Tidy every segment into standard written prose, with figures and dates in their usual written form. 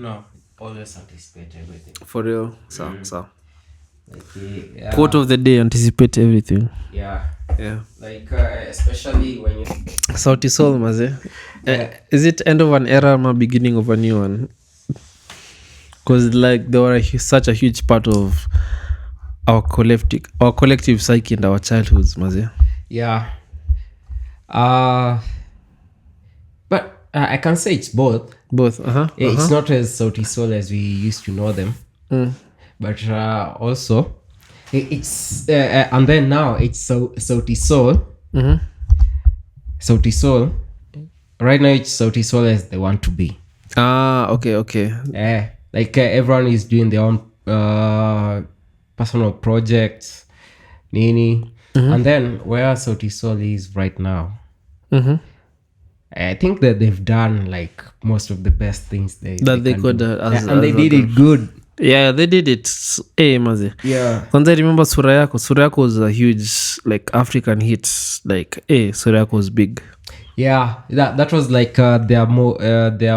No, always anticipate everything. For real. So. Like, quote of the day: anticipate everything. Yeah. Yeah. Like especially when you. Sauti Sol, maze. Is it end of an era or beginning of a new one? Because like they were such a huge part of our collective psyche and our childhoods, maze. Yeah. But I can say it's both. Both. It's not as Sauti Sol as we used to know them. But also it's and then now it's Sauti Sol. Sauti Sol. Right now it's Sauti Sol as they want to be. Okay. Like everyone is doing their own personal projects, nini. And then where Sauti Sol is right now, I think that they've done like most of the best things they could and they did it good. Yeah, they did it. Mazi. Yeah. Kwanza I remember Sura Yako was a huge like African hit. Like Sura Yako was big. Yeah, that was like their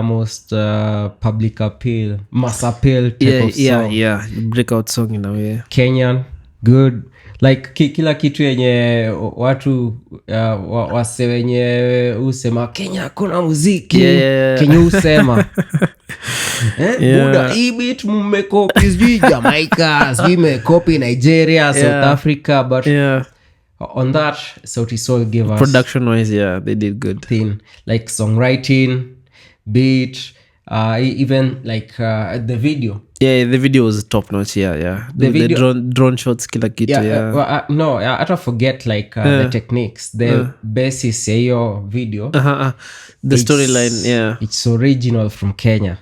most public appeal, mass appeal type of song. Yeah, breakout song in a way. Kenyan, good. Like kila kitu yenye watu wase wenye usema Kenya kuna muziki. Kenya usema Buda hii beat mmekopi sijui Jamaica, sijui mmekopi Nigeria, South Africa, but on that Sauti Sol gave us production wise, they did good thing, like songwriting, beat, even like the video. The video was top notch. The drone shots kila kitu. I don't forget like the techniques, the basis your video. The storyline, it's original from Kenya.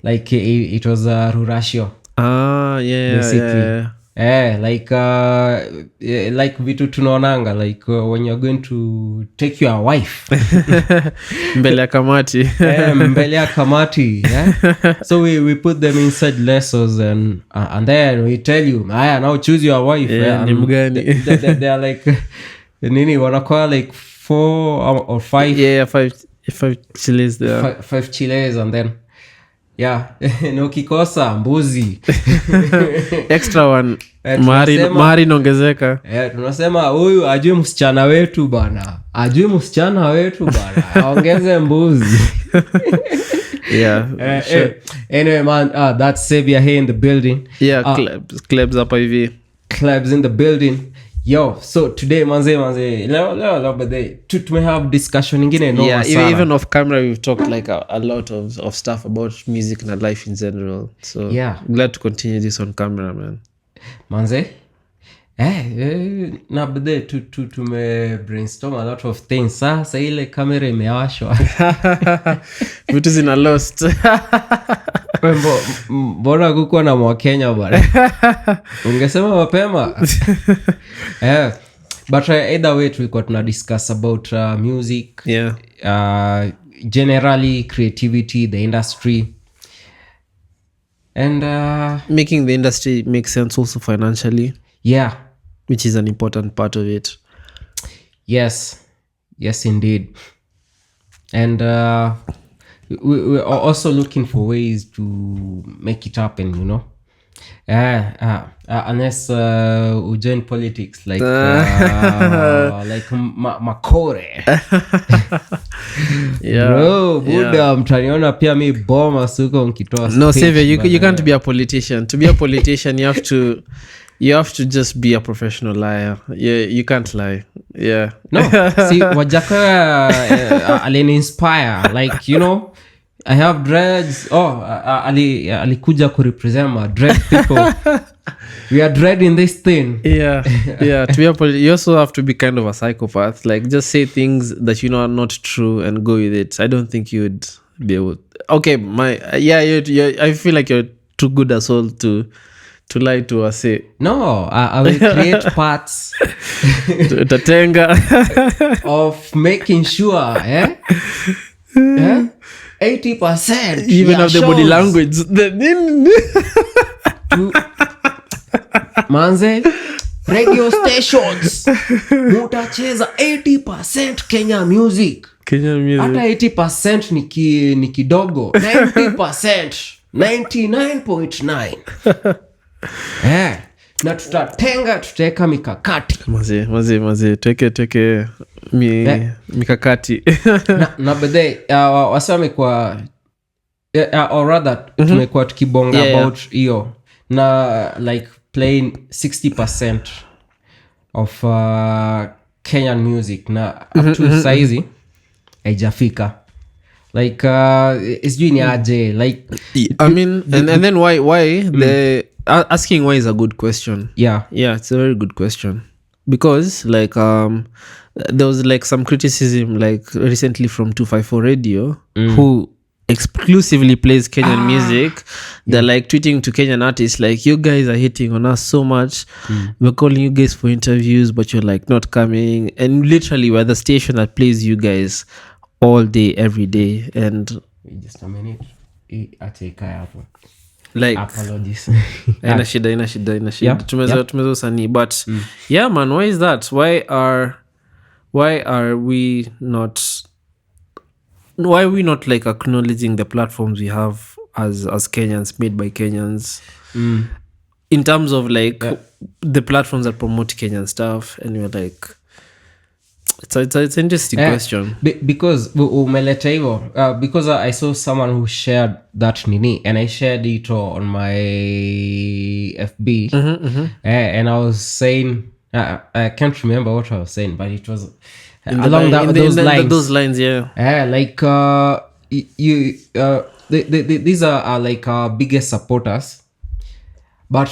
Like it was a Rurashio. Basically. Like vitu tunaonanga like when you're going to take your wife mbele ya kamati. Mbele ya kamati, so we put them inside lessons and then we tell you now choose your wife. Ni mgani? They are like nini wanakuwa like 4 or 5. 5 chiles there. 5 chiles and then no kikosa mbuzi extra one. Mari nongezeka. Tunasema huyu ajue msichana wetu bana, aongeze mbuzi. Sure. Anyway man, that's Saviour here in the building. Clebz hapa hivi. Clebz in the building. Yo, so today manze leo but tume have discussion ingine even off camera we've talked like a lot of stuff about music and life in general, so glad to continue this on camera, man. Manze na bade tume brainstorm a lot of things. Sasa ile kamera imewashwa vitu zina lost. Mbona kukuwa na Mwakenya bwana? Ungesema mapema. But either way tulikuwa tuna discuss about music, generally creativity, the industry, and making the industry make sense also financially, which is an important part of it. Yes indeed. And we are also looking for ways to make it happen, you know. Unless we join politics like like Makore. Bro, Buddha, mtaniona pia mi boma suko nkitoa. No, Saviour, you can't be a politician. To be a politician, you have to just be a professional liar. You can't lie. No, see, Wajaka alini inspire, like, you know, I have dreads. Alikuja ku represent my dread people. We are dreading this thing. To be you also have to be kind of a psychopath. Like, just say things that you know are not true and go with it. I don't think you would be able. Okay, I feel like you're too good a soul to lie to us. No, I will create parts of making sure 80% even of the body language manze radio stations mutacheza 80% Kenya music. Hata 80% ni kidogo. 90% 99.9 na tutaweka mikakati maze teke mikakati na bedhe wasi wamekuwa or rather tumekuwa tukibonga about hiyo na like playing 60% of Kenyan music na up to saizi haijafika like sijui ni aje like I mean and then why the asking why is a good question. Yeah, it's a very good question because like there was like some criticism like recently from 254 Radio who exclusively plays Kenyan music. They're like tweeting to Kenyan artists like, you guys are hitting on us so much, we're calling you guys for interviews but you're like not coming, and literally we're the station that plays you guys all day every day. And just a minute ateka hapo like apologies ina shida tumezo usanii but yeah man, why is that? Why are we not like acknowledging the platforms we have as Kenyans, made by Kenyans, in terms of like the platforms that promote Kenyan stuff? And we're like, it's an interesting question because umeleta hivyo because I saw someone who shared that nini and I shared it on my FB and I was saying I can't remember what I was saying, but it was along those lines. Like you these are like our biggest supporters, but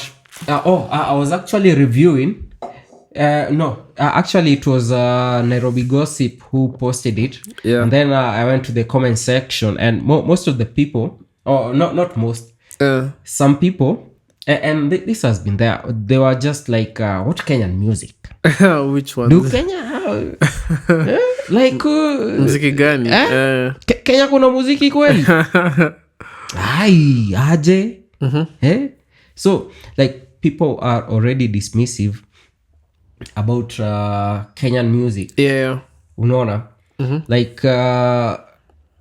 I was actually reviewing actually it was Nairobi Gossip who posted it, and then I went to the comment section and most of the people, or not most, some people, and this has been there, they were just like what Kenyan music which one do Kenya like muziki gani Kenya kuna muziki kweli ai aje so like people are already dismissive about Kenyan music. Unaona like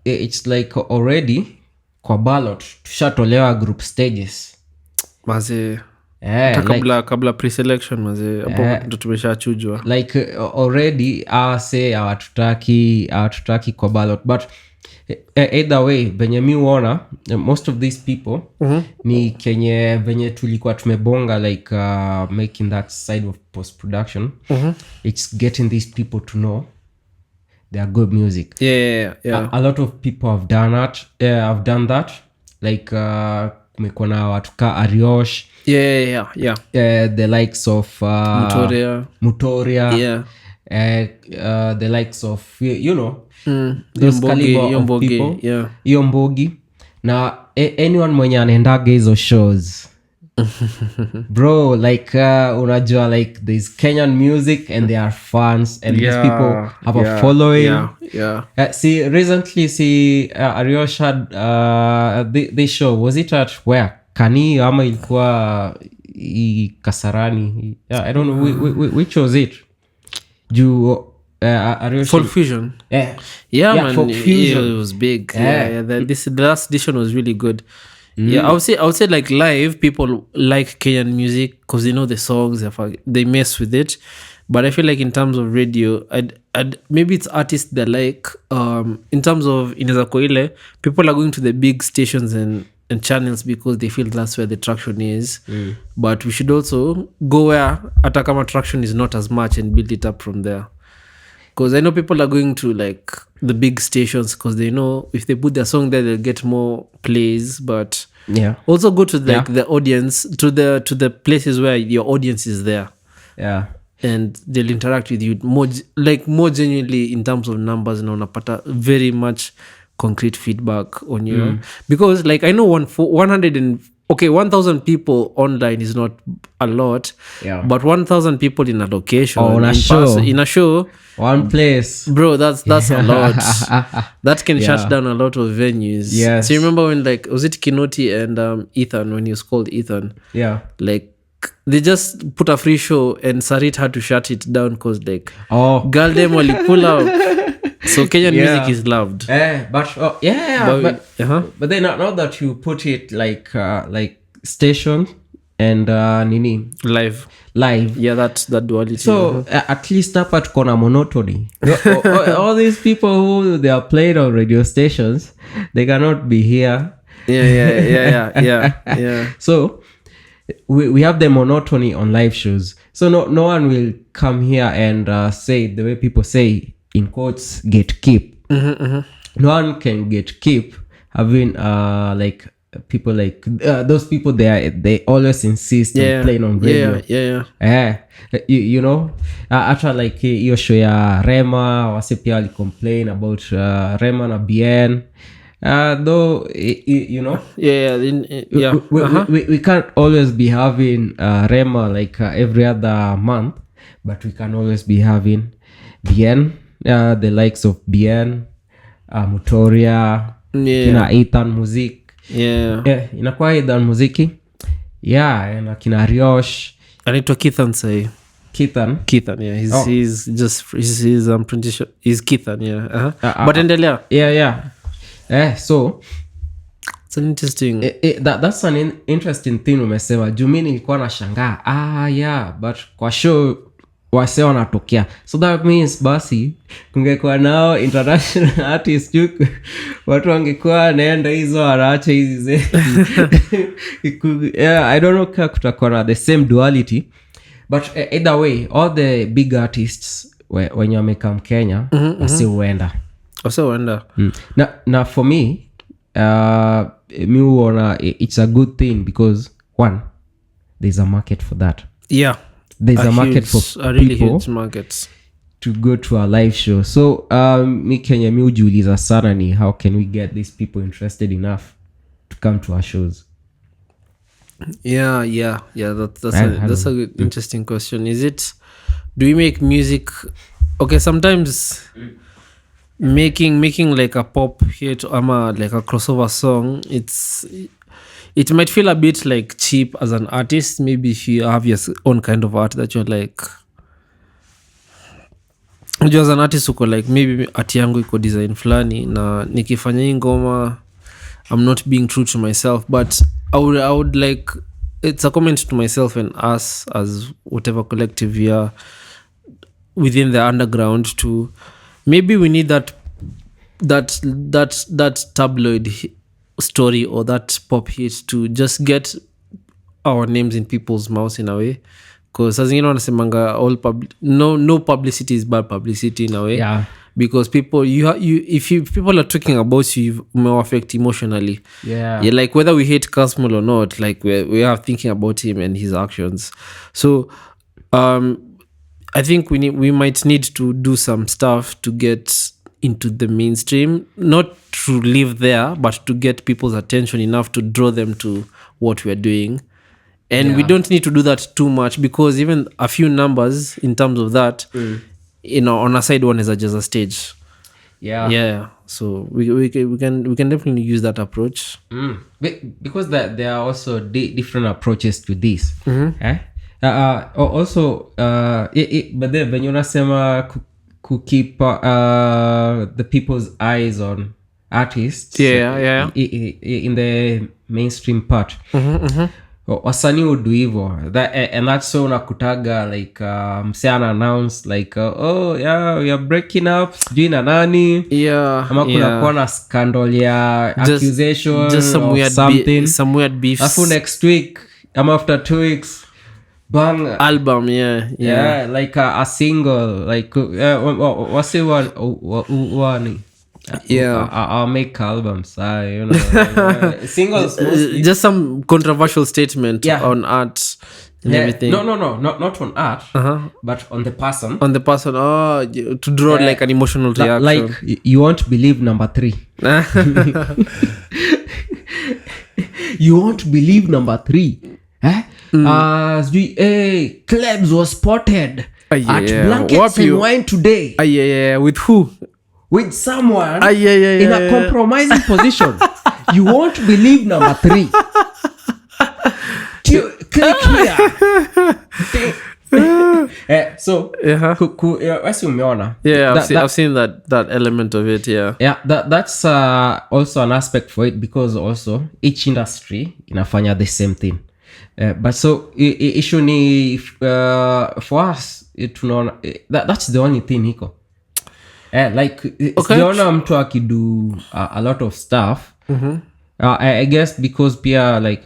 it's like already kwa ballot tushatolewa group stages maze kabla pre-selection maze hapo ndo tumeshachujwa like already say hawatutaki kwa ballot, but either way venye mi uona most of these people ni kenye venye tulikuwa tumebonga like making that side of post production it's getting these people to know they are good music. A lot of people have done that like kumekuwa na watu ka Ariosh the likes of Mutoria the likes of you know those caliber of people hiyo Mbogi na anyone mwenye anaendaga hizo shows bro like unajua like there's Kenyan music and they are fans and these people have a following. See recently Ariosh had the show, was it at where Kani ama ilikuwa Kasarani, I don't know which was it juu Folk Fusion. Man, Folk Fusion. It was big. The last edition was really good. I would say like live people like Kenyan music because they know the songs, they mess with it. But I feel like in terms of radio, I'd maybe it's artists that like in terms of inaweza kuwa ile people are going to the big stations and channels because they feel that's where the traction is. But we should also go where hata kama traction is not as much and build it up from there. Because I know people are going to like the big stations because they know if they put their song there they'll get more plays, but also go to like the audience, to the places where your audience is there, and they'll interact with you more genuinely in terms of numbers, na unapata very much concrete feedback on you. Because like I know 1,000 people online is not a lot, but 1,000 people in a location in a show, one place, bro, that's a lot. That can shut down a lot of venues. So you remember when like was it Kinoti and Ethan, when he was called Ethan, like they just put a free show and Sarit had to shut it down because like Galdem wali pull out So Kenyan music is loved. But then now that you put it like station and nini live. Yeah, that's that duality. So at least hapa tuko na monotony. All these people who they are played on radio stations, they cannot be here. Yeah. So we have the monotony on live shows. So no one will come here and say the way people say in quotes gatekeep. No one can gatekeep having like people like those people they always insist on playing on radio. You know, after like hiyo show ya Rema wase pia wali complain about Rema na BN. Though you know, we can't always be having Rema like every other month, but we can always be having BN, the likes of BN, Mutoria, kina Ethan Music. Inakuwa Ethan Muziki. Na kina Riosh. Anaitwa Kithan say. Kithan, yeah. He's I'm pretty sure he's Kithan, yeah. But endelea. So it's an interesting that's an interesting thing umesema. Jumi nilikuwa nashangaa but kwa show wase wanatokea, so that means basi kungekuwa nao international artists watu wangekuwa naenda hizo arache hizi I don't know kama kutakuwa na the same duality, but either way all the big artists wenye wamekam Kenya wasi huenda. Na for me mi huona it's a good thing because one, there's a market for that. There's a market for really people huge markets to go to a live show. So mi Kenya mi ujiuliza sana ni how can we get these people interested enough to come to our shows. That's a good, interesting question. Do we make music sometimes making like a pop hit or like a crossover song, it might feel a bit like cheap as an artist. Maybe if you have your own kind of art that you're like, as an artist uko like maybe art yangu iko design flani na nikifanya hii ngoma I'm not being true to myself, but I would like, it's a comment to myself and us as whatever collective we are within the underground to maybe we need that tabloid story or that pop hit to just get our names in people's mouths in a way, because as you know wanasemanga no publicity is bad publicity in a way, because people if people are talking about you may affect emotionally. Like whether we hate Kasmul or not, like we are thinking about him and his actions. So I think we might need to do some stuff to get into the mainstream, not to live there, but to get people's attention enough to draw them to what we're doing. And we don't need to do that too much, because even a few numbers in terms of that, on a side one is just a stage. So we can definitely use that approach. Because there are also different approaches to this. Also but then when you unasema keep the people's eyes on artists in the mainstream part, wasanii udu hivo and that's so unakutaga like msiana announce like we are breaking up sijui na nani ama kuna kuwa na scandal ya accusation just some weird beefs, afu next week ama after 2 weeks bang album like a single like what's one I'll make albums you know singles mostly. Just some controversial statement on art and everything. No not on art, but on the person to draw like an emotional reaction, like you won't believe number 3 you won't believe number 3 Clebz was spotted at Blankets and Wine today. With who? With someone in a compromising position. You won't believe number 3. Click here. So wasi umeona I've seen that element of it. That's also an aspect for it, because also each industry inafanya the same thing, but so issue ni for us tunaona that's the only thing hiko like sijaona mtu akido a lot of stuff. I guess because pia like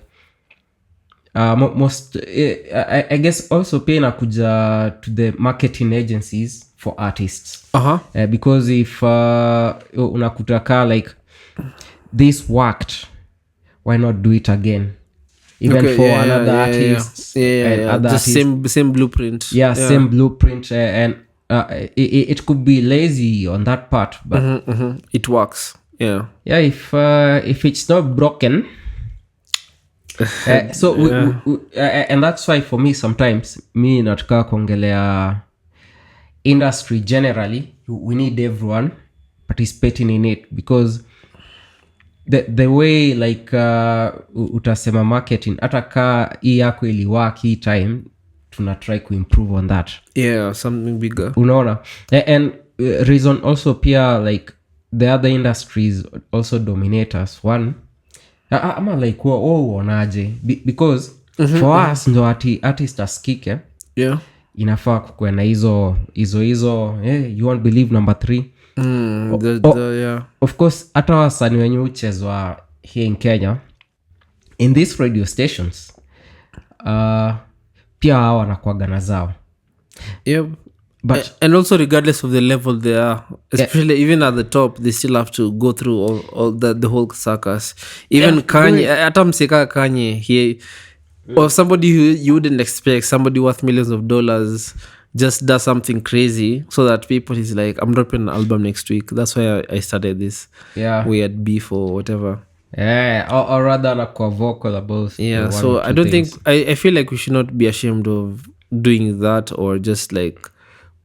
most I guess also pia inakuja to the marketing agencies for artists. Because if unakutaka like this worked, why not do it again, even for another artists and other the same blueprint. Same blueprint, and it could be lazy on that part, but it works. If it's not broken. And that's why for me sometimes me nataka kuongelea industry generally, we need everyone participating in it, because the way like utasema marketing, hata ka hii yako iliwork hii time, tuna try to improve on that, something bigger, unaona. And reason also pia like the other industries also dominate us. One, ama like uonaje, because for us ndo artist askike, inafaa kukuwe na hizo you won't believe number 3. Of course hata wasanii wenye uchezwa here in Kenya in these radio stations pia hao wanakuwaga na zao, but and also regardless of the level they are, especially even at the top, they still have to go through all the whole circus. Even Kanye, hata mseka Kanye, he or somebody who you wouldn't expect, somebody worth millions of dollars, just does something crazy so that people is like, I'm dropping an album next week. That's why I started this weird beef or whatever. Or rather anakuwa vocal about so I don't think I feel like we should not be ashamed of doing that, or just like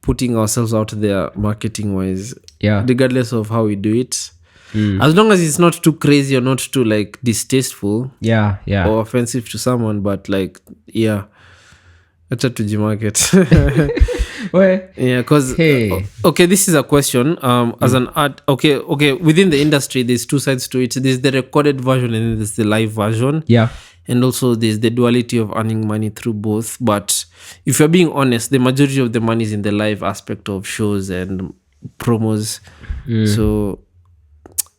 putting ourselves out there marketing wise, regardless of how we do it, as long as it's not too crazy or not too like distasteful or offensive to someone, but like acha tujimarket. Because okay, this is a question as an art, okay, within the industry there's two sides to it. There's the recorded version and then there's the live version, and also there's the duality of earning money through both. But if you're being honest, the majority of the money is in the live aspect of shows and promos. So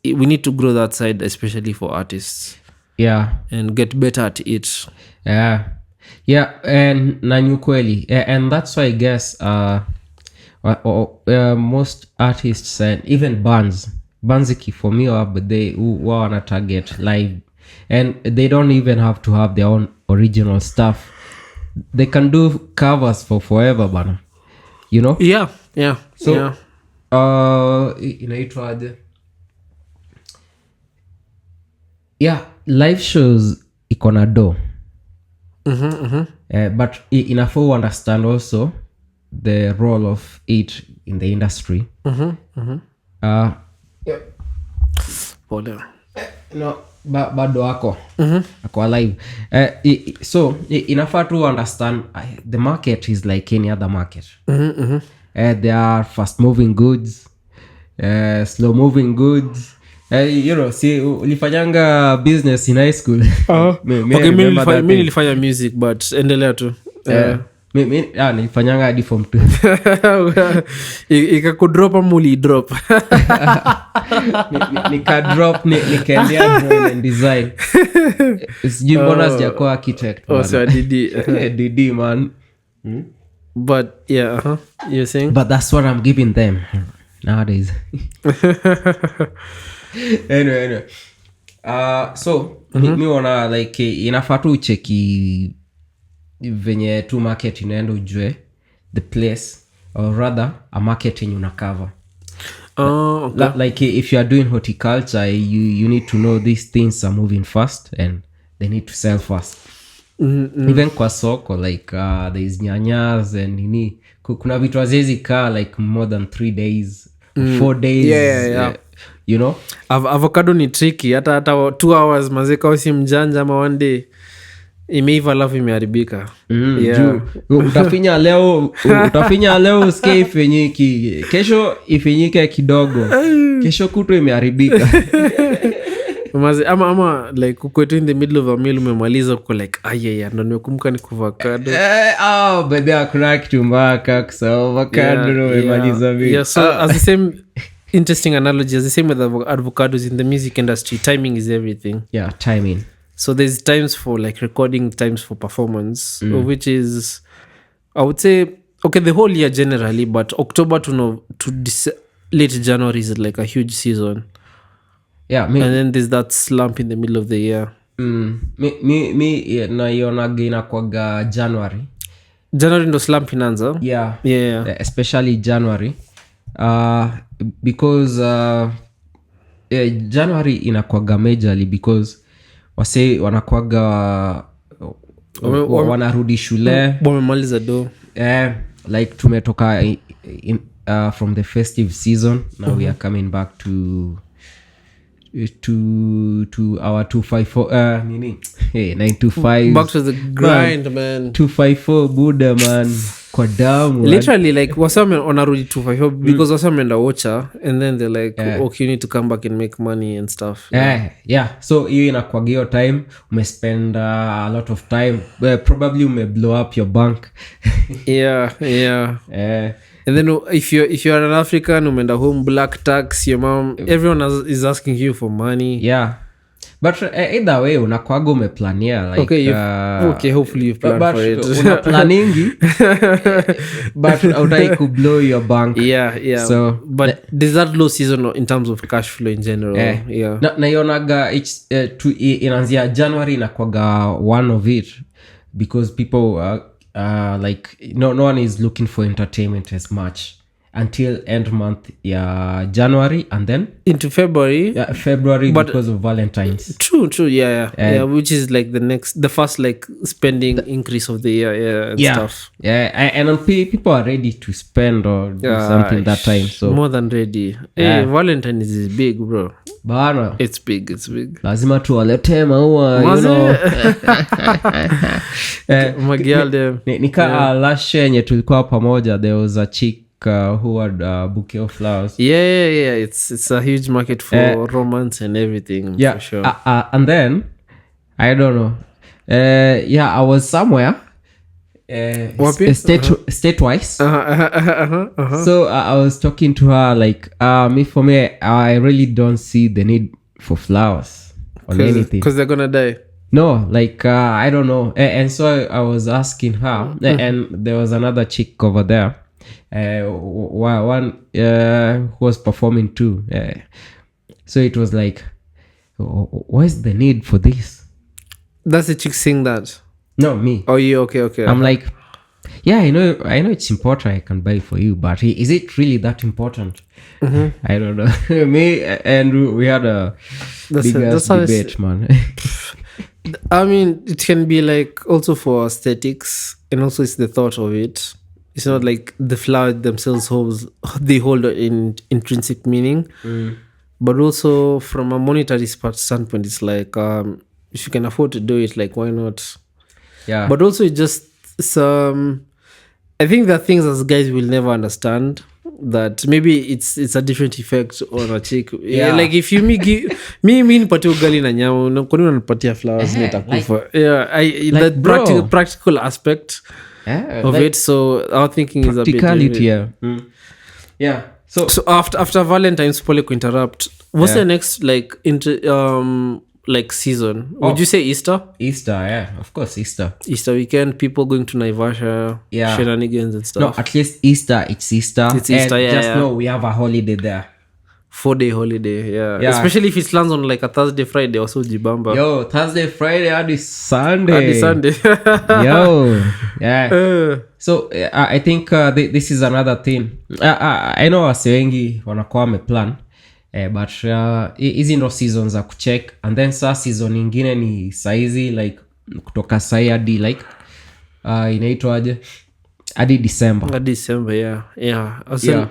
we need to grow that side, especially for artists, and get better at it. And nanyu kweli, and that's why I guess most artists and even bands for me but they wanna target live, and they don't even have to have their own original stuff. They can do covers for forever bana, you know. So inaitwaje, live shows iko na do. But enough to understand also the role of it in the industry. Bado ako alive. So inafaa to understand the market is like any other market. There are fast moving goods, slow moving goods. You know, see, ulifanyanga business in high school. Okay, mi nilifanya music, but endelea tu. Nilifanyanga hadi form 2. Ikakudrop ama ulidrop? Nikadrop, nikaendea drawing and design. Sijui mbona sijakuwa architect. So DD man. But you're saying? But that's what I'm giving them nowadays. Anyway. So mi wana like inafaa tu ucheki venye tu market inaenda, ujue the place, or rather a market yenye unakava. Okay. Like if you are doing horticulture, you need to know these things are moving fast and they need to sell fast. Even kwa soko like there is nyanyas and nini, kuna vitu haziwezi kaa like more than 3 days, 4 days. You know, avocado ni tricky, hata 2 hours mazeka usi mjanja ama 1 day imeiva alafu imeharibika. Utafinya leo usikie ifinyiki, kesho ifinyike kidogo, kesho kutu imeharibika. ama like ukwetu in the middle of a meal umemaliza uko like ayaya ndo nimekumbuka ni avocado. Baby hakuna kitu mbaya kaka avocado ndo umemaliza vipi. Yeah, so as the same interesting analogy as the same with avocados in the music industry, timing is everything. Yeah, timing. So there's times for like recording, times for performance, which is I would say okay the whole year generally, but October to late January is like a huge season. Yeah, and then there's that slump in the middle of the year. Me naionaga inakwaga January ndo slump inaanza. Yeah. Especially January because January inakwaga majorly because wase wanakwaga wanarudi shule, wamemaliza do like tumetoka from the festive season. Now we are coming back to our 254 nini 925 back to the grind man 254 buda man kwa damu literally like wasame wanarudi 254 because wasame enda watcha and then they're like okay you need to come back and make money and stuff. Yeah so hiyo inakwagio time umespend a lot of time probably blow up your bank. yeah and then if you're an African umenda home, black tax, your mom, everyone is asking you for money. Yeah but either way unakwaga umeplania like okay hopefully you've planned for it. Una planningi but utaki ku blow your bank. Yeah so but there's that low season in terms of cash flow in general. Na ionaga inaanzia January inakwaga one of it because people like no one is looking for entertainment as much until end month January and then into February because of Valentine's. True yeah which is like the first like spending increase of the year and stuff. And people are ready to spend or do something that time, so more than ready. Valentine's is big bro bana, it's big lazima tuwalete maua you know. Nika last year yenye tulikuwa pamoja there was a chick who had a bouquet of flowers. Yeah it's a huge market for romance and everything. For sure. And then I don't know I was somewhere state-wise. So I was talking to her like for me I really don't see the need for flowers or anything because they're gonna die. No, like I don't know. And so I was asking her and there was another chick over there one who was performing too. So it was like what's the need for this? That's the chick saying that? No, me. Oh, you okay. I'm like, yeah, I know it's important, I can buy for you, but is it really that important? I don't know. Me and we had a big debate, man. I mean, it can be like also for aesthetics, and also it's the thought of it. It's not like the flower themselves hold an intrinsic meaning, but also from a monetary standpoint, it's like if you can afford to do it, like why not? Yeah. But also it's just some. I think there are things as guys will never understand. That maybe it's a different effect on a chick. Like if you me nipatie ugali na nyama, kwa nini unanipatia flowers nitakufa? That practical aspect of it. So our thinking is a bit practicality. So after Valentine's, pole ku interrupt. What's the next like like season? Would you say Easter? Of course Easter weekend, people going to Naivasha, shenanigans and stuff. No, at least it's Easter and just know we have a holiday there, 4-day holiday. Especially if it lands on like a Thursday Friday also jibamba. Yo, Thursday Friday hadi Sunday So I think this is another thing. I know wase wengi wanakuwa wameplan but hizi ndo season za kucheck, and then saa season nyingine ni saizi like kutoka sai hadi like inaitwaje hadi December. December, yeah.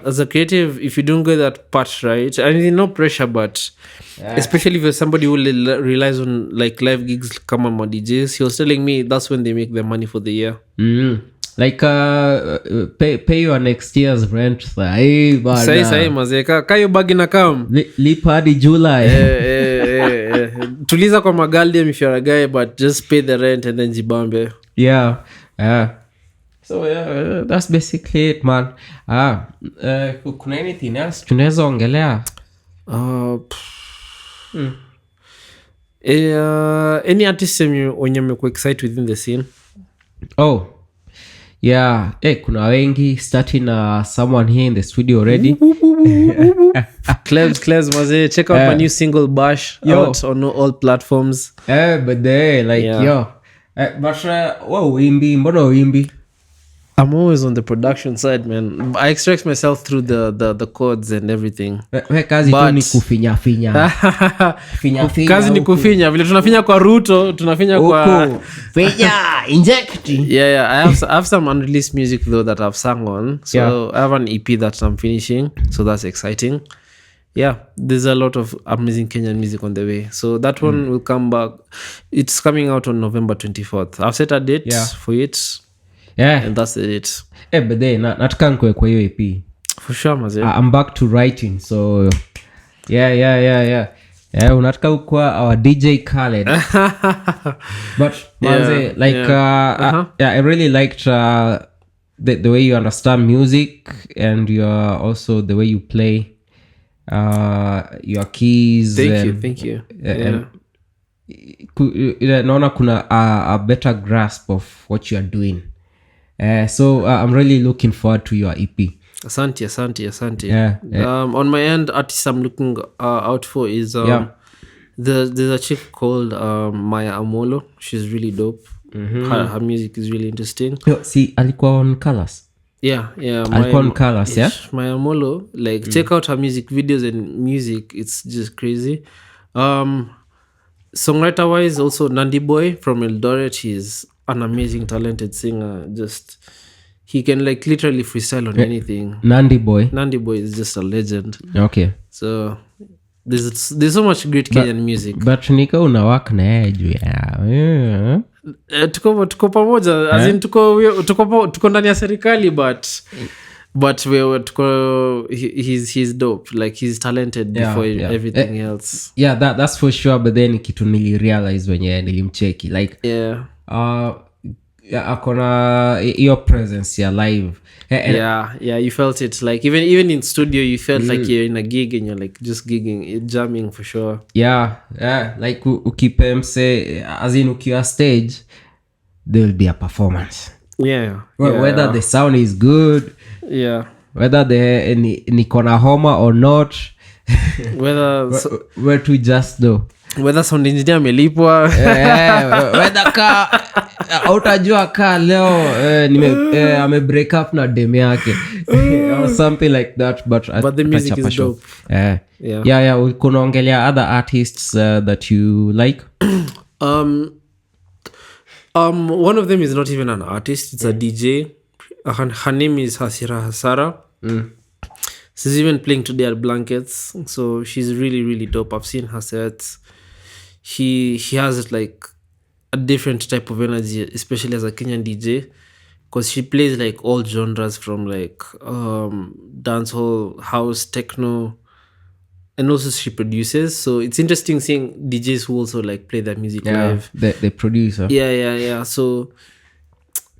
As a creative, if you don't get that part right, I mean, no pressure, but especially if you're somebody who relies on like live gigs, come on, DJs. He was telling me that's when they make their money for the year. Like pay your next year's rent. Say mazeka kayo bagi na kam lipa hadi July. Tuliza kwa magaldium if you're a guy, but just pay the rent and then jibambe. So that's basically it, man. Kuna anything else tunaweza ongelea? Any artist wenye mmekuwa excited within the scene? Kuna wengi, starting someone here in the studio already. Clebz maze, check out my new single Bash out on all platforms. But they but mbona uimbi? I'm always on the production side, man. I extract myself through the chords and everything. Kazi tu ni kufinya. Kazi ni kufinya. Vile tunafinya kwa Ruto, tunafinya kwa finya, inject. I have some unreleased music though that I've sung on. So I have an EP that I'm finishing. So that's exciting. There's a lot of amazing Kenyan music on the way. So that one will come back. It's coming out on November 24th. I've set a date for it. And that's it. But then nataka nkwe kwa hiyo EP. For sure, maze. I'm back to writing. So unataka ukwa our DJ Khaled. But maze, I really liked the way you understand music, and also the way you play your keys. Thank you. Naona kuna a better grasp of what you are doing. So I'm really looking forward to your EP. Asante. On my end, artist I'm looking out for is there's a chick called Maya Amolo. She's really dope. Her music is really interesting. See, alikuwa on Colors. Alikuwa on Colors, Maya Amolo, like check out her music videos and music. It's just crazy. Songwriter wise, also Nandi Boy from Eldoret. He's an amazing talented singer. Just he can like literally freestyle on anything. Nandi Boy is just a legend. Okay, so there's so much great Kenyan music. But nika unawaka na yeye juu ya tuko pamoja, as in tuko ndani ya serikali, but he's dope. Like he's talented before everything else. That's for sure. But then kitu nilirealize wenye nilimcheki like akona your presence live. You felt it, like even in studio you felt like you're in a gig and you're like just gigging, jamming for sure. Like ukipe mse, as in ukiwa stage there will be a performance. Whether the sound is good, whether niko na homa or not, where to just do, whether sound engineer amelipwa, whether utajua leo ame break up na dem yake or something like that, but the music is dope. Kunaongelea other artists that you like? One of them is not even an artist, it's a DJ. Her name is Hasira Hasara. She's even playing today at Blankets, so she's really, really dope. I've seen her sets. He has like a different type of energy, especially as a Kenyan DJ, because she plays like all genres from like dancehall, house, techno, and also she produces. So it's interesting seeing DJs who also like play their music live. The producer. So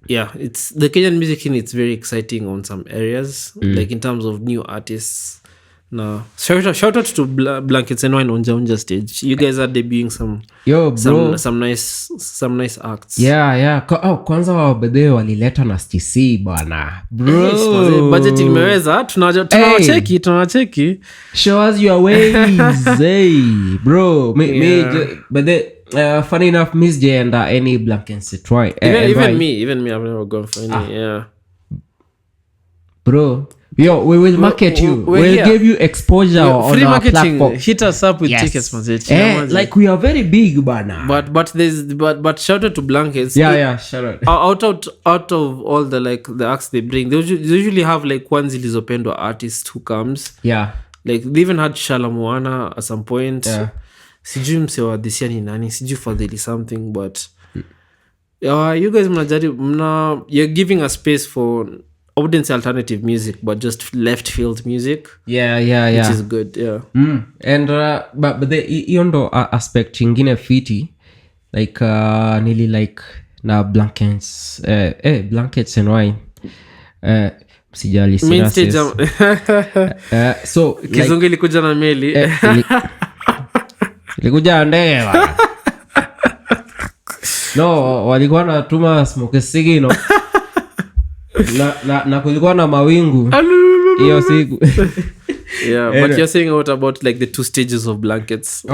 it's the Kenyan music scene. It's very exciting on some areas, like in terms of new artists. No, shout out to Blankets and Wine on Jaunja stage. You guys are debuting some nice acts. Kwanza wabedhe walileta na STC bwana. Bro, budget imeweza. Tunawacheki. Show us your ways. Hey, bro. But funny enough, Miss J and any Blankets try. Even me, I've never gone for any. Bro, Yo, we will market you. We'll give you exposure on free our marketing. platform. Hit us up with tickets, man. Like we are very big, bana. But shout out to Blankets. Shout out. Out of all the like the acts they bring, they usually have like one zilizopendwa artist who comes. Yeah. Like they even had Shalamuana at some point. Yeah. Sijui msewa disia ni nani, sijui Fadhili something, but you guys you're giving a space for, I wouldn't say alternative music, but just left field music. Yeah. Which is good, yeah. And but the iondo aspect ingine fiti, like nili like na blankets and wine. Sijali main stage so kizungu ilikuja na meli. Ilikuja ndege bana. No, walikuwa natuma smoke signal. na kulikuwa na mawingu hiyo siku. Yeah, but you're saying what about like the 2 stages of Blankets?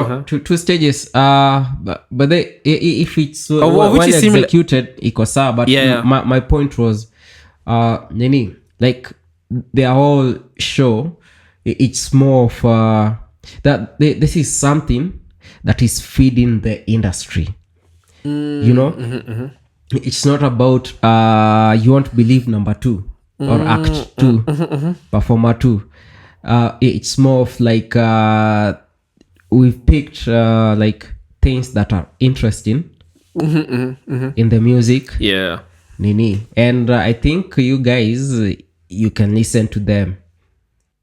Two stages, but they, if it's well executed iko sawa, but my point was nini, like their whole show, it's more of that this is something that is feeding the industry. You know, it's not about you won't believe number 2 or act 2, performer 2. It's more of like we've picked like things that are interesting in the music. Yeah, nini, and I think you guys, you can listen to them.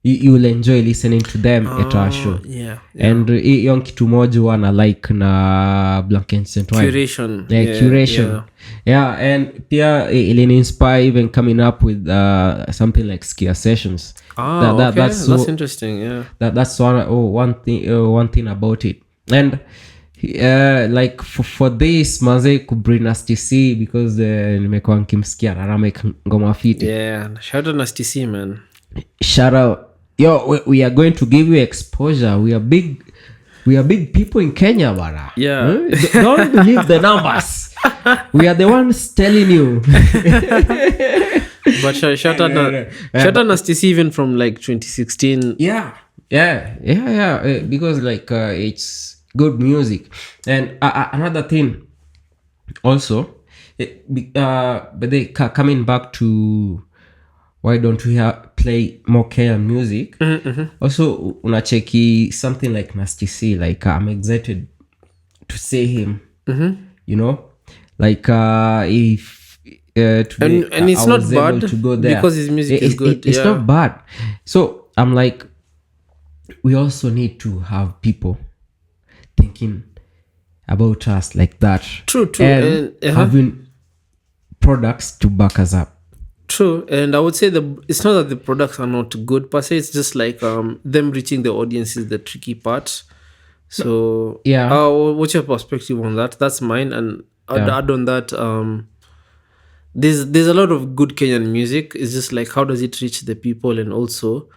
You will enjoy listening to them at our show. Yeah. And yon kitu moja wana like na Blankets and Wine. Curation. Curation. Yeah, and pia ilini inspire even coming up with something like Skia Sessions. Okay. That's interesting. Yeah. That's one thing about it. And like for this manze kubri Nasty C, because nimekuwa nikimsikia anarame ngoma fiti. Yeah, shout out Nasty C, man. Shout out. Yo, we are going to give you exposure. We are big people in Kenya, bana. Yeah. Don't believe the numbers. We are the ones telling you. But shout out Nasty C even from like 2016. Yeah. Because like it's good music. And another thing also, but they coming back to why don't we play more Kenyan music? Also unacheki something like Nasty C, like I'm excited to see him. You know, like if today and it's I not was bad able to go there because his music is good. It's not bad. So I'm like, we also need to have people thinking about us like that. True. And having products to back us up. True. And I would say it's not that the products are not good per se, it's just like them reaching the audience is the tricky part. So yeah, what's your perspective on that? That's mine. And I'd add on that, there's a lot of good Kenyan music. It's just like, how does it reach the people? And also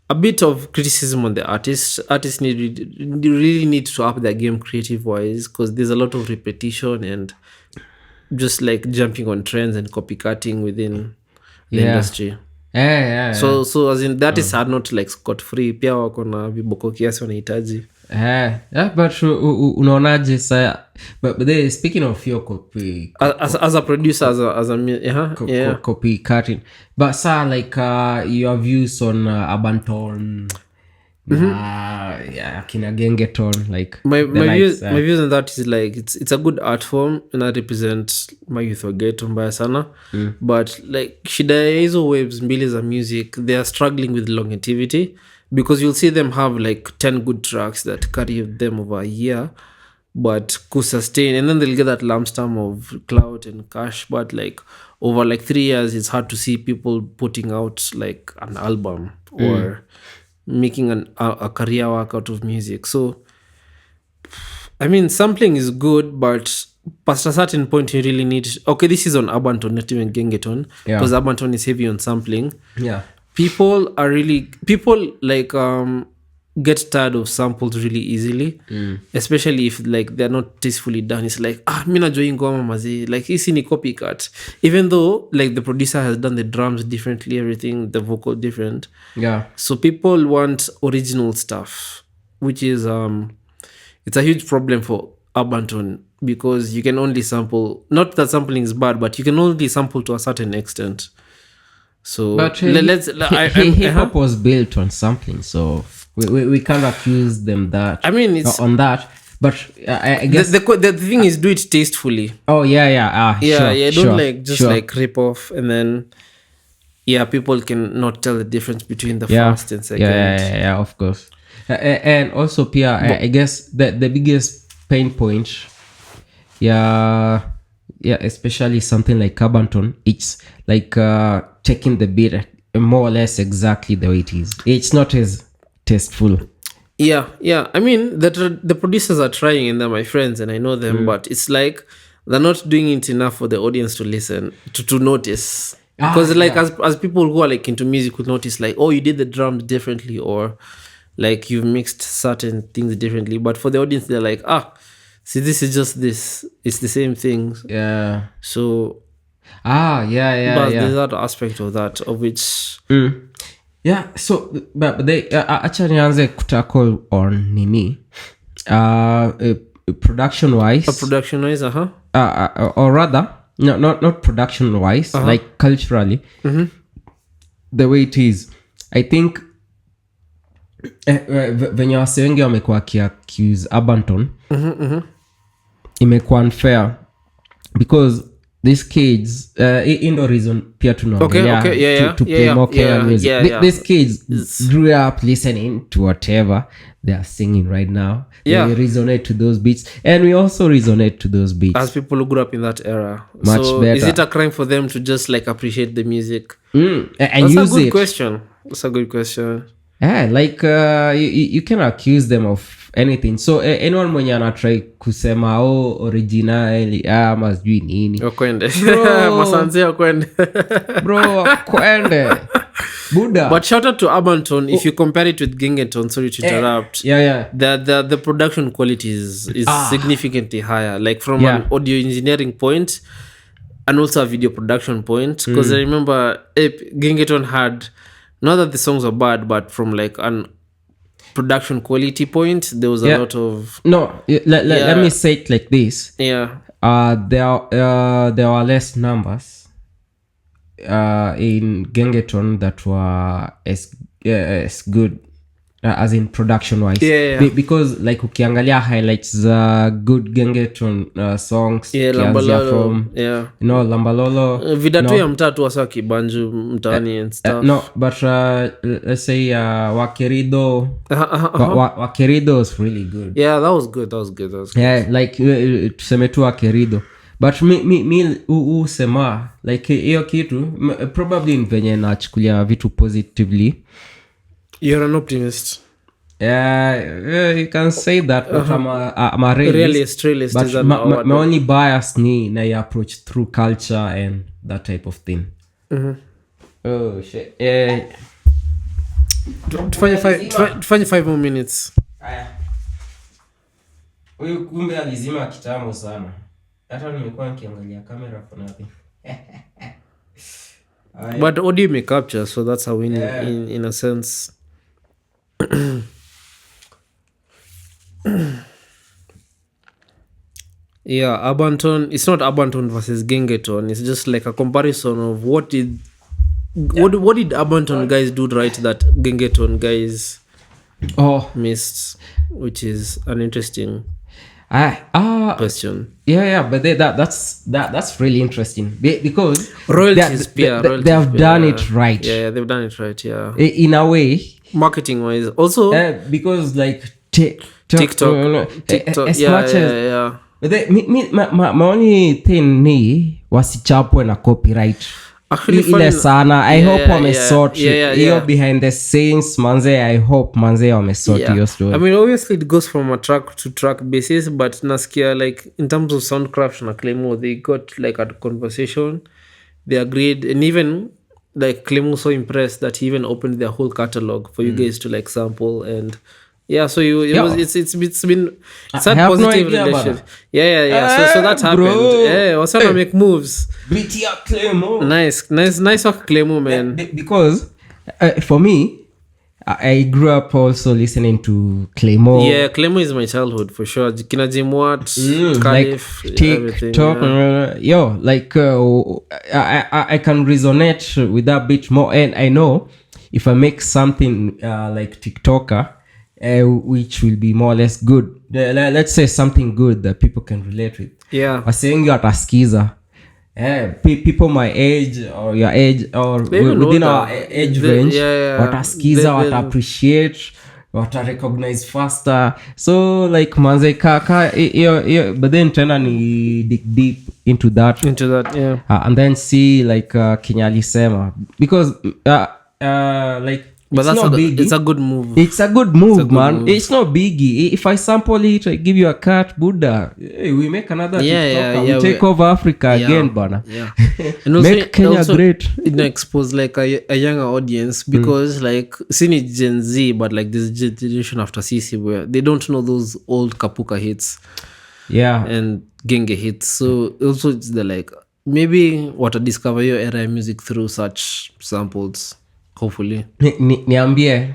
a bit of criticism on the artists really need to up their game creative wise, because there's a lot of repetition and just like jumping on trends and copycatting within the industry. So as in that is are not like scot free, pia wako na viboko kiasi wanahitaji. But unaonaje saya, but they, speaking of your copy as a producer, as a copy cutting, but sa like your views on urban tone, kina gengeton, like my views on that is like it's a good art form and I represent my youth wa ghetto mbaya sana. But like shida ya hizo waves mbili za music, they are struggling with longevity, because you'll see them have like 10 good tracks that carry them over a year but could sustain, and then they'll get that lump sum of clout and cash, but like over like 3 years it's hard to see people putting out like an album or making a career work out of music. So I mean, sampling is good, but past a certain point you really need, okay, this is on urban tone, not even gengeton, because urban tone is heavy on sampling. People like get tired of samples really easily, especially if like they're not tastefully done. It's like, mi najua hii ngoma mazi, like hisi ni copycat, even though like the producer has done the drums differently, everything, the vocal different. So people want original stuff, which is it's a huge problem for urban tone, because you can only sample, not that sampling is bad, but you can only sample to a certain extent. So but hip-hop was built on sampling, so we can't accuse them that. I mean, it's on that, but I guess the thing is, do it tastefully. Oh Don't like just like rip off, and then people can not tell the difference between the first and second. Yeah, of course. And also Pia, I guess the biggest pain point, especially something like Cabanton, it's like taking the beat more or less exactly the way it is. It's not as tasteful. I mean, the producers are trying, and they're my friends and I know them, but it's like they're not doing it enough for the audience to listen, to notice. Because as people who are like into music would notice, like, oh, you did the drums differently, or like you've mixed certain things differently. But for the audience, they're like, see, this is just this. It's the same things. Yeah. So but there's that aspect of that, of which so but they actually nianze kutackle on nini production wise or rather not production wise, like culturally, the way it is. I think venye wase wengi wamekuwa kiaccuse Abanton, imekuwa unfair because these kids indo reason pia tunaongelea to play more Kenyan music. These kids grew up listening to whatever they are singing right now. They resonate to those beats, and we also resonate to those beats as people who grew up in that era. Much better. Is it a crime for them to just like appreciate the music? And that's use a good it. question. That's a good question. Like you can accuse them of anything. So anyone mwenye anatry kusema originali ama sijui nini, wakwende masanzi wakwende bro, wakwende Buddha. But shout out to Abanton. If you compare it with Gengeton, sorry to interrupt, the production quality is significantly higher, like from an audio engineering point and also a video production point, because I remember Gengeton had, not that the songs are bad, but from like an production quality point, there was a lot of let me say it like this. There were less numbers in Gengeton that were as good as in production wise, because like ukiangalia highlights good Gengeton songs, Lambalolo, Lambalolo, vidatu ya mtatu wasa kibanju mtaani and stuff. But let's say Wakerido. Wakerido was really good. That was good. Like tuseme tu Wakerido. But mi usema like hiyo kitu probably venye nachukulia vitu positively. You're an optimist. You can say that, but I'm a realist. But my only bias ni na approach through culture and that type of thing. Oh shit. Tufanye 5 more minutes. Huyu kumbe alizima kitambo sana. Hata nimekuwa nikiangalia kamera for nothing. But audio may capture, so that's how in a sense. Abanton, it's not Abanton versus Gengeton. It's just like a comparison of what did Abanton guys do right that Gengeton guys missed, which is an interesting question. But that's really interesting because royalties they have done it right. They've done it right. In a way, marketing wise also, because like TikTok, as much as my only thing ni wasichapwe na copyright. Actually, ile sana. I hope wamesort hiyo behind the scenes, manze. I hope manze wamesort hiyo story. I mean, obviously it goes from a track to track basis, but nasikia like in terms of soundcraft na Clebz, they got like a conversation, they agreed, and even like Clebz was so impressed that he even opened their whole catalog for you guys to like sample and Yeah, so it's been that have no positive idea, relationship. Yeah. So that happened. Bro. Yeah, what's to make moves. BTR Clemo. Nice work, Clemo, man. Because for me, I grew up also listening to Clemo. Yeah, Clemo is my childhood for sure. Kina Jimwat, Caliph, like TikTok, I can resonate with that bit more, and I know if I make something like TikToker, which will be more or less good. Let's say something good that people can relate with. Yeah. I'm saying you at a skiza. People my age or your age or within our age range, what a skiza, what appreciate, what I recognize faster. So like manze kaka, but then tena ni dig deep into that, yeah. And then see like Kinyali Sema, because like but it's that's not biggie. It's a good move. It's a good move, man. It's not biggie. If I sample it, I give you a cut, Buddha. Hey, we make another TikToker. We take over Africa again, bana. Yeah. And also, make Kenya great. Expose like a younger audience, because like seeing it Gen Z, but like this generation after CC, where they don't know those old Kapuka hits. Yeah. And Genge hits. So also it's the like maybe what I discover your era music through such samples. Hopefully niambie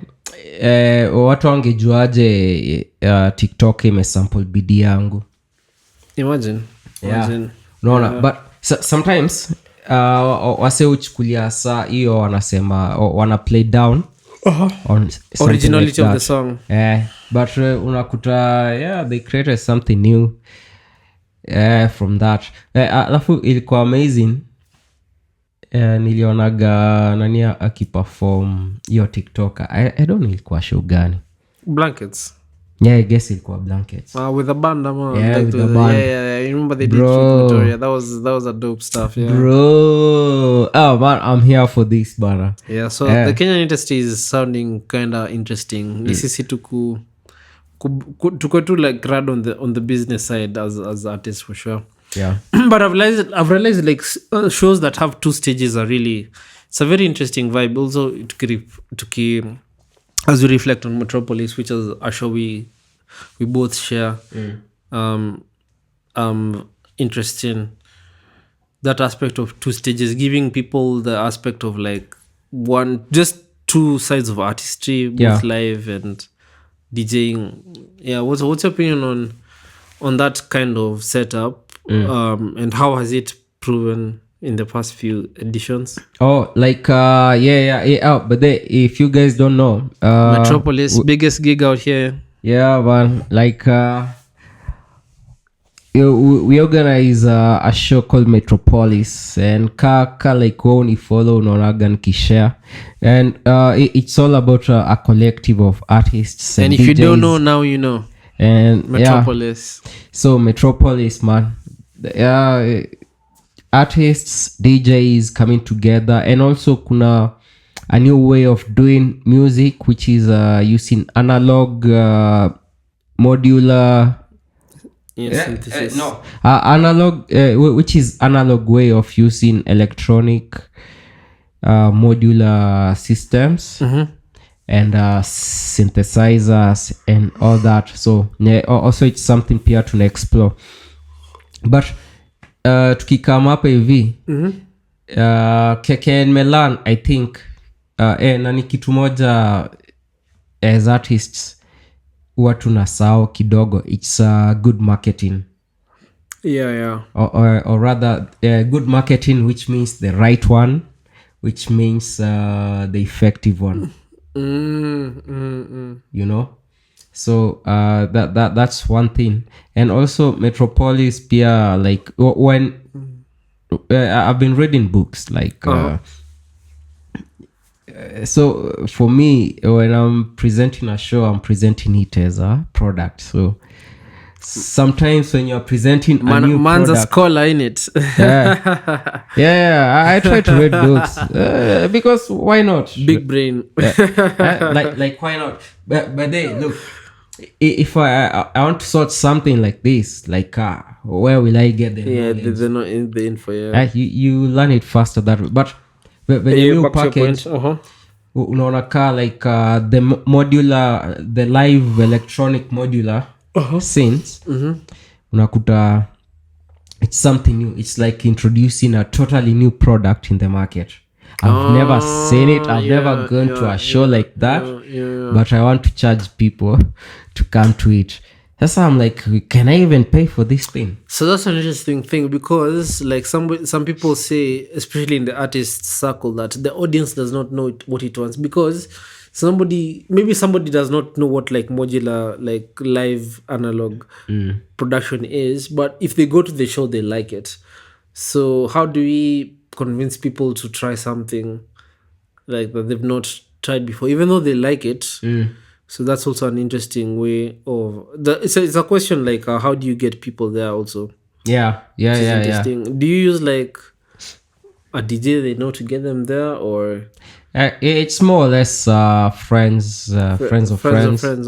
watu wangejuaje TikTok imesample bidii yangu. Imagine. Unaona, but sometimes wase uchukulia saa hiyo wanasema wana play down on originality like of the song. But unakuta they created something new from that. Alafu ilikuwa amazing. Nilionaga nani akiperform hiyo TikTok. I don't know ilikuwa show gani. Blankets. Yeah, I guess ilikuwa Blankets. With the band, with the band. Yeah. You remember they did Victoria. That was a dope stuff. Yeah. Bro, oh man, I'm here for this, bana. Yeah. So the Kenyan industry is sounding kind of interesting. Nisisi tuko tu like grad on the business side as artists for sure. Yeah. But I've realized like shows that have two stages are really, it's a very interesting vibe. Also to keep as we reflect on Metropolis, which is a show we both share interest in, that aspect of two stages, giving people the aspect of like just two sides of artistry, both live and DJing. Yeah, what's your opinion on that kind of setup? And how has it proven in the past few editions? But if you guys don't know, Metropolis, biggest gig out here. Yeah, man. Like we organize a show called Metropolis, and kaka like we follow unaonaga nikishare, and it's all about a collective of artists and if DJs. You don't know now, you know. And Metropolis. So Metropolis, man. Artists, DJs coming together, and also kuna a new way of doing music, which is using analog modular synthesis. Analog which is analog way of using electronic modular systems and synthesizers and all that. So also it's something pia to explore. But tukikama hapa hivi Keke and Melan, I think na ni kitu moja as artists huwa tunasahau kidogo, it's good marketing. Or rather good marketing, which means the right one, which means the effective one. You know, so that's one thing. And also Metropolis pia, like when I've been reading books like so for me, when I'm presenting a show, I'm presenting it as a product. So sometimes when you're presenting a new man's product, a scholar in it. I try to read books because why not? Big brain. Like why not? But they look, if I want to sort something like this, like where will I get the knowledge? They're not in the info. You learn it faster that way. But when you package unaona ka like the modular, the live electronic modular synths, unakuta it's something new. It's like introducing a totally new product in the market. I've never seen it. I've never gone to a show like that. But I want to charge people to come to it. That's why I'm like, can I even pay for this thing? So that's an interesting thing, because like some people say, especially in the artist circle, that the audience does not know what it wants, because somebody does not know what like modular, like live analog production is, but if they go to the show, they like it. So how do we convince people to try something like that they've not tried before, even though they like it? So that's also an interesting way of it's a question like how do you get people there also? Yeah. Do you use like a DJ they know to get them there, or it's more or less friends of friends.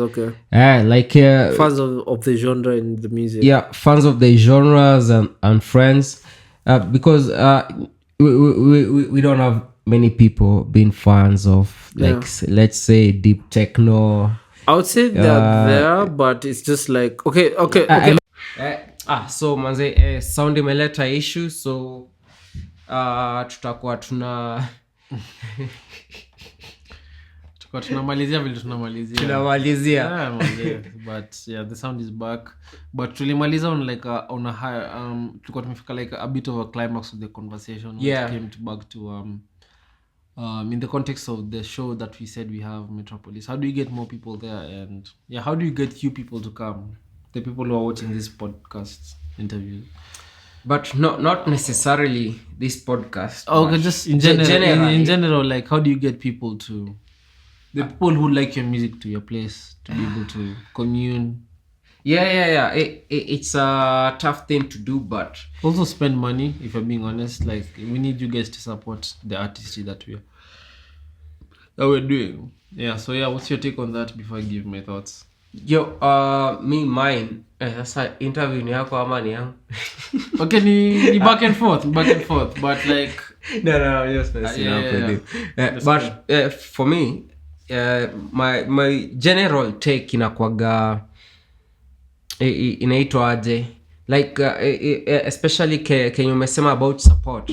Okay. Like fans of the genre in the music. Yeah, fans of the genres and friends, because we don't have many people being fans of like let's say deep techno. I would say they're there, but it's just like okay. So manze, sound imeleta issue, so tutakuwa tunamalizia vile tunamalizia. But yeah, the sound is back, but tulimaliza on like on a high tulikuwa tumefika like a bit of a climax of the conversation, which came back to in the context of the show that we said we have, Metropolis. How do you get more people there, and how do you get you people to come, the people who are watching this podcast interview? But not necessarily this podcast. Okay, just in general. In general, like how do you get people to, the people who like your music, to your place to be able to commune? Yeah. It's a tough thing to do, but also spend money. If I'm being honest, like we need you guys to support the artistry that we're doing. Yeah. So what's your take on that before I give my thoughts? Mine. Sasa interview ni yako ama ni yangu? Okay, ni back and forth, but like no, just messing up with you. But for me, my general take inakuwaga inaitwa aje, like especially can you umesema about support.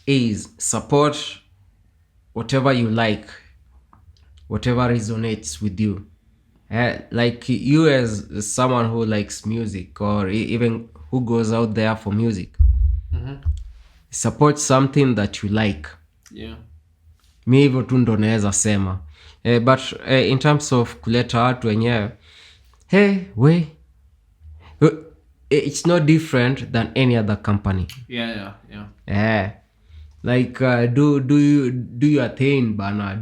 Is support whatever you like, whatever resonates with you. Like you as someone who likes music, or even who goes out there for music, support something that you like. Mi hivyo tu ndo naweza sema. But in terms of kuleta watu wenyewe, it's no different than any other company. Like do your thing bana,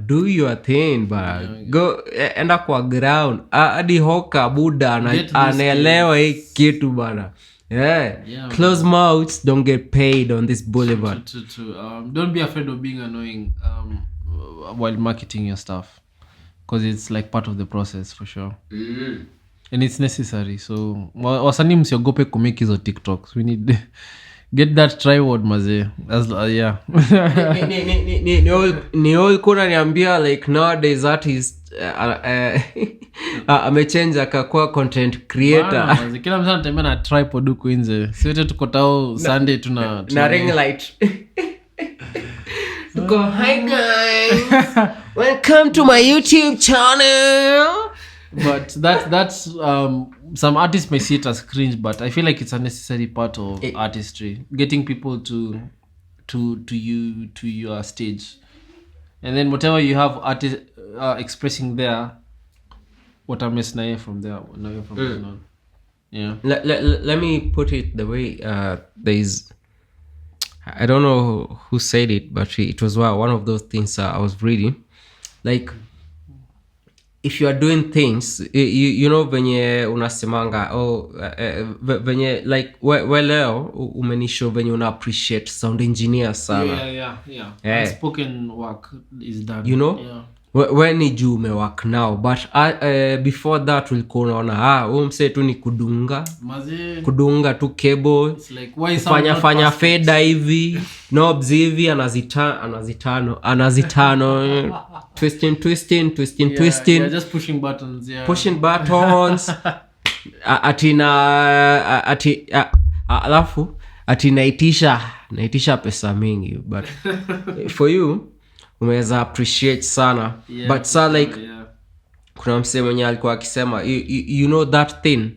go enda kwa ground hadi hoka buda anaelewa hii kitu bana. Close mouths don't get paid on this boulevard. Don't be afraid of being annoying while marketing your stuff, because it's like part of the process for sure. And it's necessary. So wasanii msiogope kumake hizo TikToks. We need get that tripod maze. Ni all kuna niambia like nowadays artist amechange akakuwa content creator. Kila mtu anatembea na tripod huko nje. Sote tuko tao Sunday tuna na ring light. Go, hi guys, welcome to my YouTube channel. But that's some artists may see it as cringe, but I feel like it's a necessary part of artistry, getting people to your stage, and then whatever you have artists expressing there, what I'm missing from there, Let me put it the way there's, I don't know who said it, but it was one of those things I was reading, like if you are doing things, you know venye unasemanga venye like leo umenisho venye una appreciate sound engineer sana. Spoken work is done, you know. when ni juu umewak now but before that ulikuwa unaona mse tu ni kudunga tu cable like, fanya feda hivi knobs hivi anazitano twisting yeah, just pushing buttons alafu naitisha pesa mingi but for you umeweza appreciate sana but sa like kuna msee mwenye alikuwa akisema you know that thing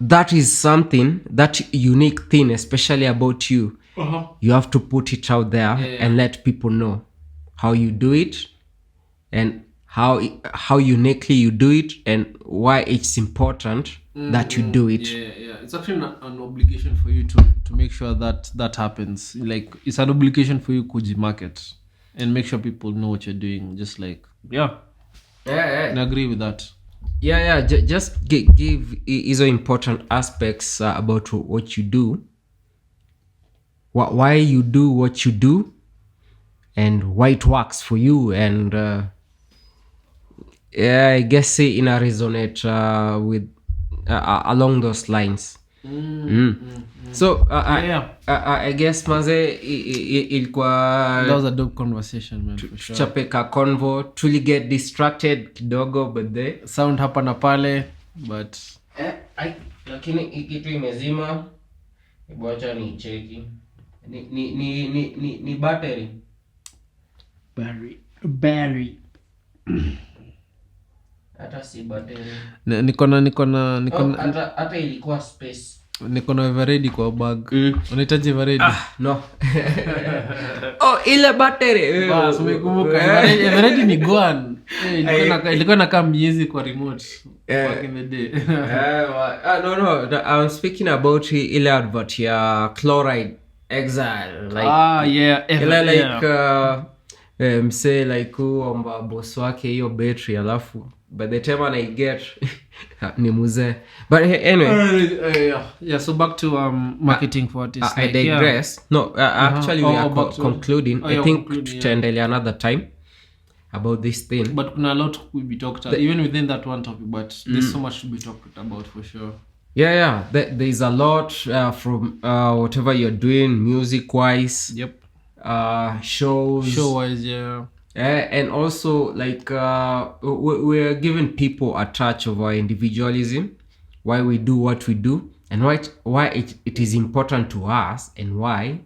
that is something that unique thing especially about you you have to put it out there and let people know how you do it and how uniquely you do it and why it's important that you do it. It's actually an obligation for you to make sure that happens. Like it's an obligation for you to market and make sure people know what you're doing. Just like I agree with that. Just give hizo important aspects about what you do, why you do what you do and why it works for you and I guess in a resonate with along those lines. So I guess maze ilikuwa that was a dope conversation, man, for sure. Chapeka convo tuli get distracted kidogo but the sound hapa na pale but lakini kitu imezima. Acha ni cheki ni battery hata si battery niko na hata ilikuwa space niko na everready kwa bag. Unahitaji everready? No. Ile battery bas umekumbuka everready ni gone. Ilikuwa na kama miezi kwa remote back in the day. No I'm speaking about ile advert ya Chloride Exile like like say like omba boss wake hiyo battery alafu by the time I get ni muze but anyway so back to marketing for artists. I digress. Actually we are concluding. I think tutaendelea another time about this thing but kuna a lot we be talked about even within that one topic but there's so much to be talked about for sure. There's a lot from whatever you're doing music wise. Show wise and also like we're giving people a touch of our individualism, why we do what we do and why it is important to us and why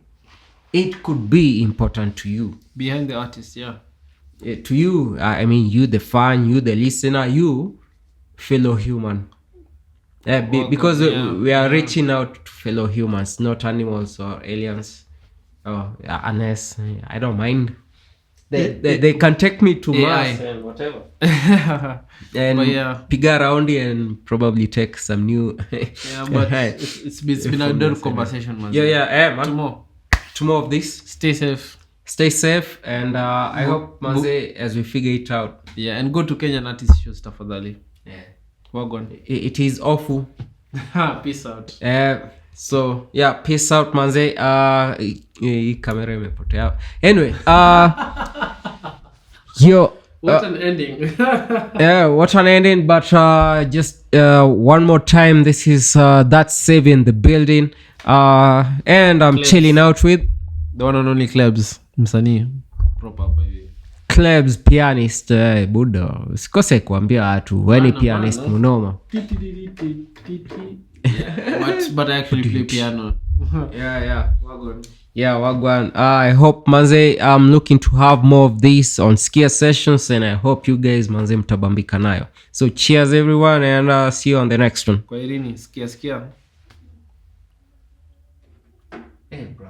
it could be important to you behind the artist. To you, I mean you the fan, you the listener, you fellow human. Because we are reaching out to fellow humans, not animals or aliens. Unless I don't mind. They can take me to Mars and whatever. And piga around and probably take some new but it's been a good conversation, man. Man. Two more of this. Stay safe and I hope manze as we figure it out. And go to Kenyan artist shows tafadhali. Wagwan. It is awful. Peace out. So peace out manze. Hii kamera imepotea. Anyway, what an ending. What an ending, but just one more time, this is That's Saviour in the building. And I'm Clebz. Chilling out with the one and only Clebz, msanii proper baby. Clebz pianist. Budo sikose kuambia watu wewe ni pianist mnoma. But I actually play piano. Wagwan. I hope manze I'm looking to have more of this on Skia sessions and I hope you guys manze mtabambika nayo. So cheers everyone and see you on the next one. Kwa irini Skia. Bro.